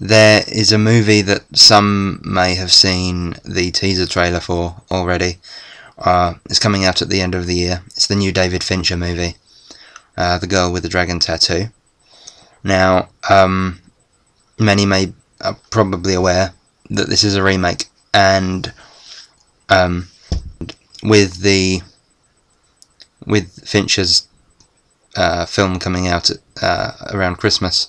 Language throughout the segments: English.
There is a movie that some may have seen the teaser trailer for already. It's coming out at the end of the year. It's the new David Fincher movie, The Girl with the Dragon Tattoo. Now, many are probably aware that this is a remake, and with Fincher's film coming out around Christmas,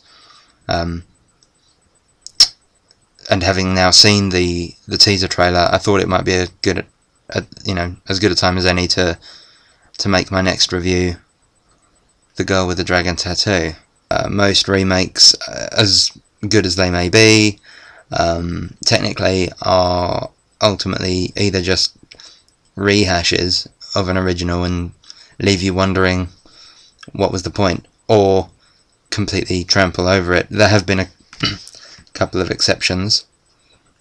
and having now seen the teaser trailer, I thought it might be as good a time as any to make my next review, The Girl with the Dragon Tattoo. Most remakes, as good as they may be, technically are ultimately either just rehashes of an original and leave you wondering what was the point, or completely trample over it. There have been a couple of exceptions,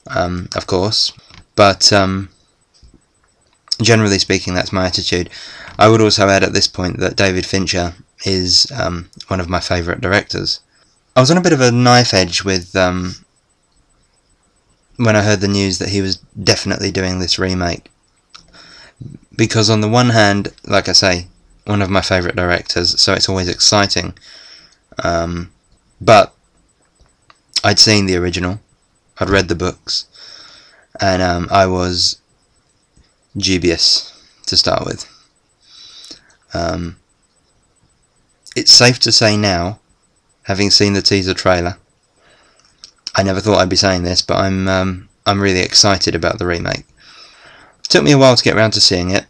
of course, but generally speaking, that's my attitude. I would also add at this point that David Fincher is one of my favourite directors. I was on a bit of a knife edge with when I heard the news that he was definitely doing this remake, because on the one hand, like I say, one of my favourite directors, so it's always exciting, but I'd seen the original, I'd read the books, and I was dubious to start with. It's safe to say now, having seen the teaser trailer, I never thought I'd be saying this, but I'm really excited about the remake. It took me a while to get around to seeing it,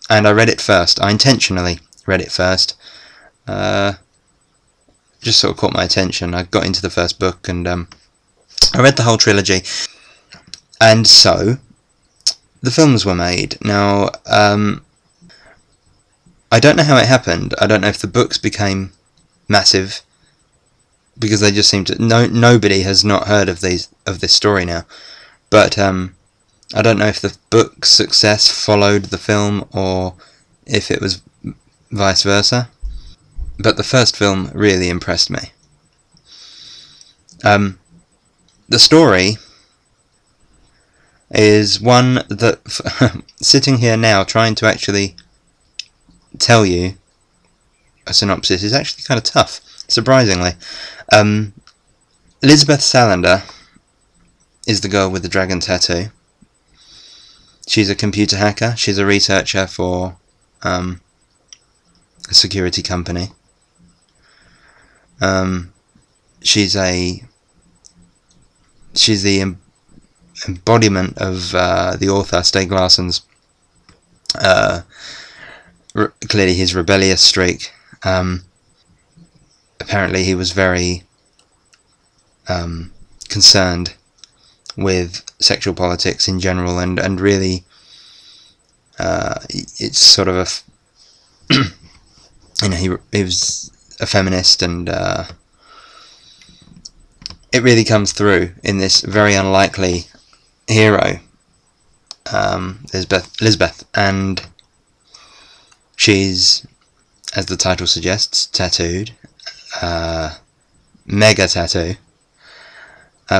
and I read it first. I intentionally read it first. Just sort of caught my attention. I got into the first book, and I read the whole trilogy. And so, the films were made. Now, I don't know how it happened. I don't know if the books became massive, because they just seem to... nobody has not heard of this story now. But I don't know if the book's success followed the film, or if it was vice versa. But the first film really impressed me. The story is one that, sitting here now trying to actually tell you a synopsis, is actually kind of tough, surprisingly. Lisbeth Salander is the girl with the dragon tattoo. She's a computer hacker. She's a researcher for a security company. She's the embodiment of the author Stieg Larsson's clearly his rebellious streak. Apparently he was very concerned with sexual politics in general, and really it's sort of a he was a feminist, and it really comes through in this very unlikely hero, Lisbeth, and she's, as the title suggests, tattooed, mega tattoo,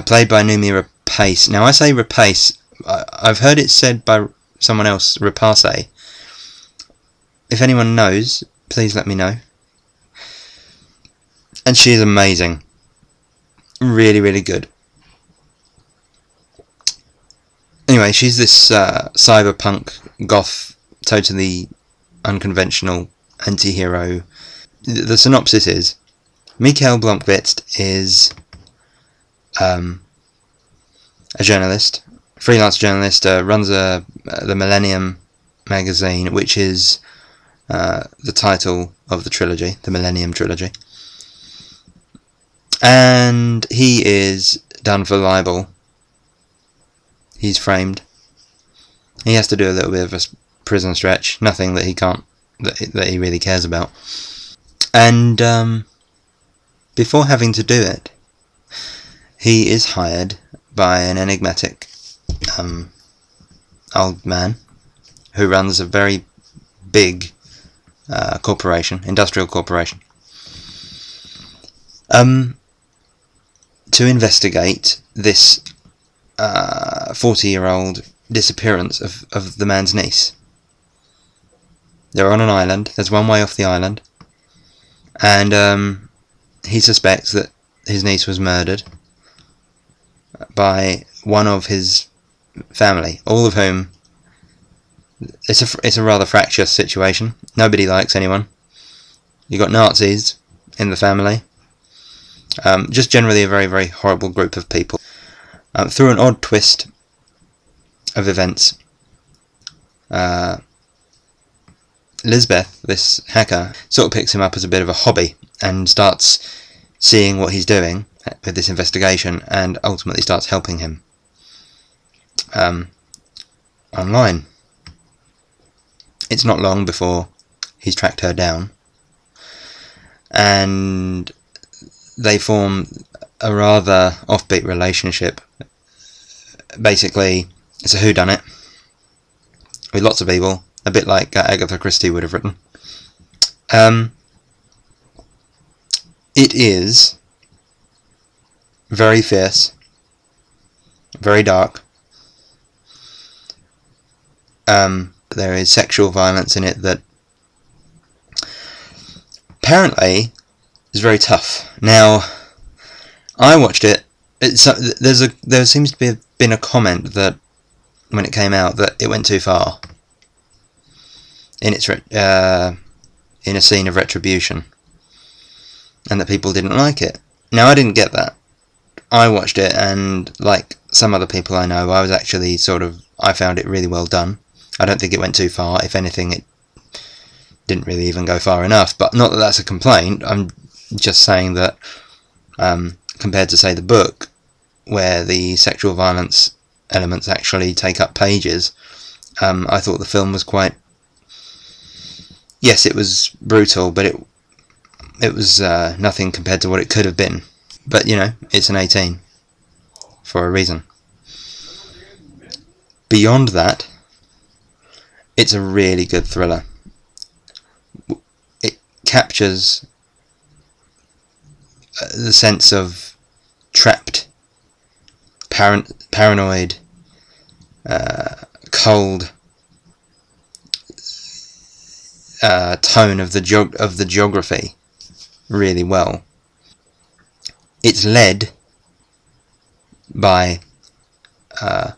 played by Noomi Rapace. Now I say Rapace, I've heard it said by someone else, Rapace. If anyone knows, please let me know. And she's amazing. Really, really good. Anyway, she's this cyberpunk, goth, totally unconventional anti-hero. The synopsis is, Mikael Blomkvist is a journalist, freelance journalist, runs the Millennium magazine, which is the title of the trilogy, the Millennium Trilogy. And he is done for libel. He's framed. He has to do a little bit of a prison stretch, nothing that he can't, that he really cares about. And before having to do it, he is hired by an enigmatic old man who runs a very big industrial corporation. to investigate this 40-year-old disappearance of the man's niece. They're on an island. There's one way off the island, and he suspects that his niece was murdered by one of his family, all of whom, it's a rather fractious situation. Nobody likes anyone. You got Nazis in the family. Just generally a very, very horrible group of people. Through an odd twist of events, Lisbeth, this hacker, sort of picks him up as a bit of a hobby and starts seeing what he's doing with this investigation, and ultimately starts helping him online. It's not long before he's tracked her down, and they form a rather offbeat relationship. Basically, it's a whodunit with lots of people, a bit like Agatha Christie would have written. It is very fierce, very dark. There is sexual violence in it that apparently is very tough. Now, I watched it. There seems to have been a comment that when it came out that it went too far in its in a scene of retribution, and that people didn't like it. Now, I didn't get that. I watched it, and like some other people I know, I was actually I found it really well done. I don't think it went too far. If anything, it didn't really even go far enough. But not that that's a complaint. I'm just saying that compared to, say, the book, where the sexual violence elements actually take up pages, I thought the film was quite... Yes, it was brutal, but it was nothing compared to what it could have been. But, you know, it's an 18 for a reason. Beyond that, it's a really good thriller. It captures the sense of trapped, paranoid, cold tone of the geography really well. It's led by Noomi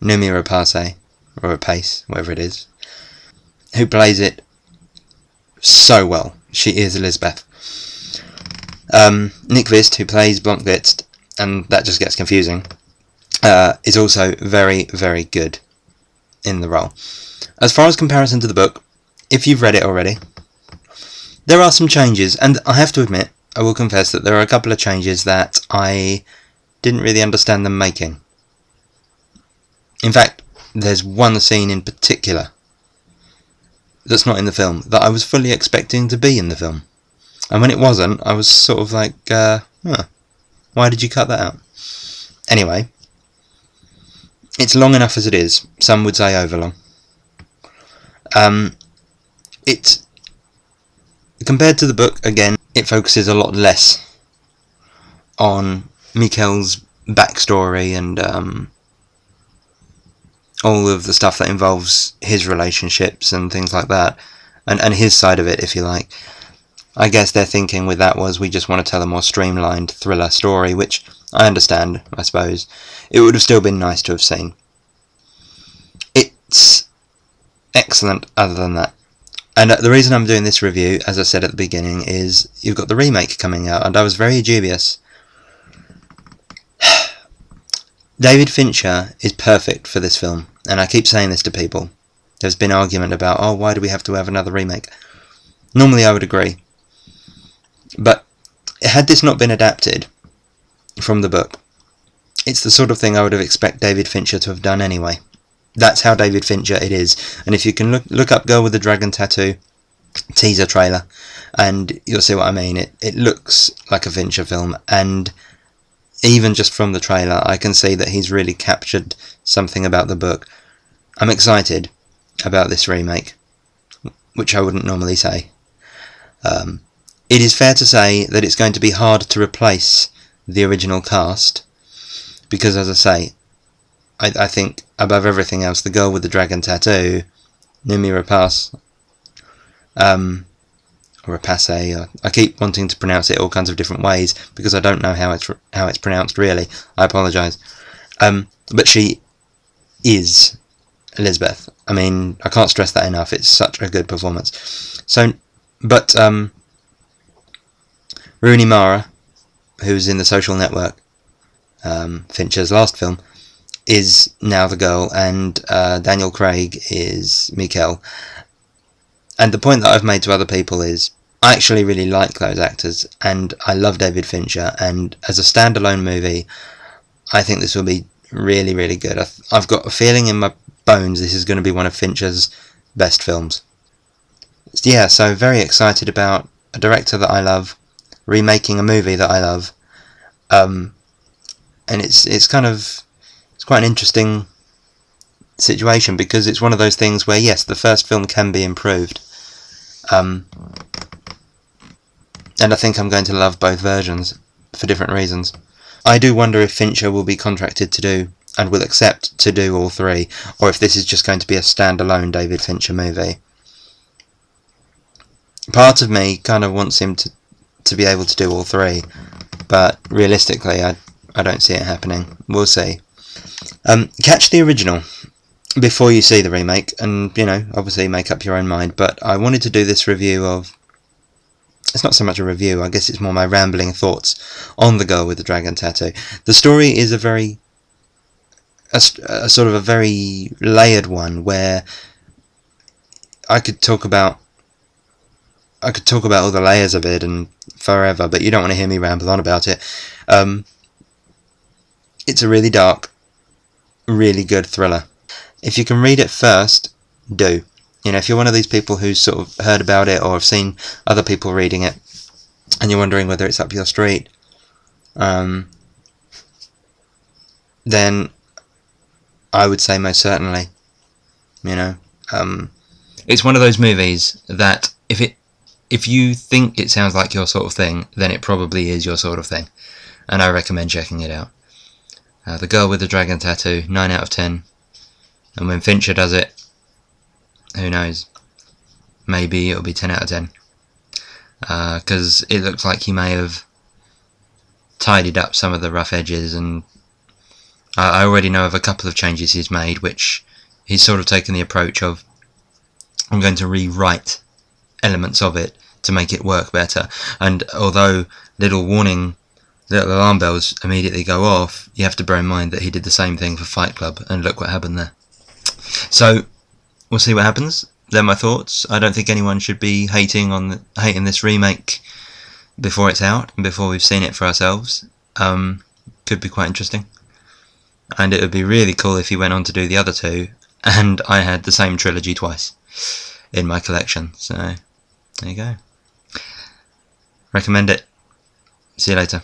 Rapace, or Rapace, whatever it is, who plays it so well. She is Elizabeth. Nick Vist, who plays Blomqvist, and that just gets confusing, is also very, very good in the role. As far as comparison to the book, if you've read it already, there are some changes, and I have to admit, I will confess that there are a couple of changes that I didn't really understand them making. In fact, there's one scene in particular that's not in the film that I was fully expecting to be in the film. And when it wasn't, I was sort of like, why did you cut that out? Anyway, it's long enough as it is. Some would say overlong. It's, compared to the book, again, it focuses a lot less on Mikkel's backstory and all of the stuff that involves his relationships and things like that, and his side of it, if you like. I guess their thinking with that was, we just want to tell a more streamlined thriller story, which I understand, I suppose. It would have still been nice to have seen. It's excellent other than that. And the reason I'm doing this review, as I said at the beginning, is you've got the remake coming out, and I was very dubious. David Fincher is perfect for this film, and I keep saying this to people. There's been argument about, oh, why do we have to have another remake? Normally I would agree. But had this not been adapted from the book, it's the sort of thing I would have expected David Fincher to have done anyway. That's how David Fincher it is. And if you can look up Girl with the Dragon Tattoo teaser trailer, and you'll see what I mean. It looks like a Fincher film, and even just from the trailer I can see that he's really captured something about the book. I'm excited about this remake, which I wouldn't normally say. It is fair to say that it's going to be hard to replace the original cast, because, as I say, I think above everything else, the girl with the dragon tattoo, Noomi Rapace, or Rapace, I keep wanting to pronounce it all kinds of different ways because I don't know how it's pronounced really. I apologise. But she is Elizabeth. I mean, I can't stress that enough. It's such a good performance. So, but Rooney Mara, who's in The Social Network, Fincher's last film, is now the girl, and Daniel Craig is Mikkel. And the point that I've made to other people is, I actually really like those actors, and I love David Fincher, and as a standalone movie, I think this will be really, really good. I've got a feeling in my bones this is going to be one of Fincher's best films. Yeah, so very excited about a director that I love, remaking a movie that I love, and it's quite an interesting situation, because it's one of those things where, yes, the first film can be improved, and I think I'm going to love both versions for different reasons. I do wonder if Fincher will be contracted to do, and will accept to do, all three, or if this is just going to be a standalone David Fincher movie. Part of me kind of wants him to be able to do all three, but realistically I don't see it happening. We'll see. Catch the original before you see the remake, and, you know, obviously make up your own mind, but I wanted to do this review of... It's not so much a review, I guess it's more my rambling thoughts on The Girl with the Dragon Tattoo. The story is a sort of a very layered one, where I could talk about all the layers of it and forever, but you don't want to hear me ramble on about it. It's a really dark, really good thriller. If you can read it first, do. You know, if you're one of these people who's sort of heard about it or have seen other people reading it, and you're wondering whether it's up your street, then I would say most certainly. You know, it's one of those movies that if you think it sounds like your sort of thing, then it probably is your sort of thing, and I recommend checking it out. The Girl with the Dragon Tattoo, 9 out of 10. And when Fincher does it, who knows, maybe it'll be 10 out of 10. Because it looks like he may have tidied up some of the rough edges, and I already know of a couple of changes he's made, which he's sort of taken the approach of, I'm going to rewrite elements of it to make it work better. And although little alarm bells immediately go off, you have to bear in mind that he did the same thing for Fight Club, and look what happened there. So we'll see what happens. They're my thoughts. I don't think anyone should be hating this remake before it's out and before we've seen it for ourselves. Could be quite interesting, and it would be really cool if he went on to do the other two, and I had the same trilogy twice in my collection. So there you go. Recommend it. See you later.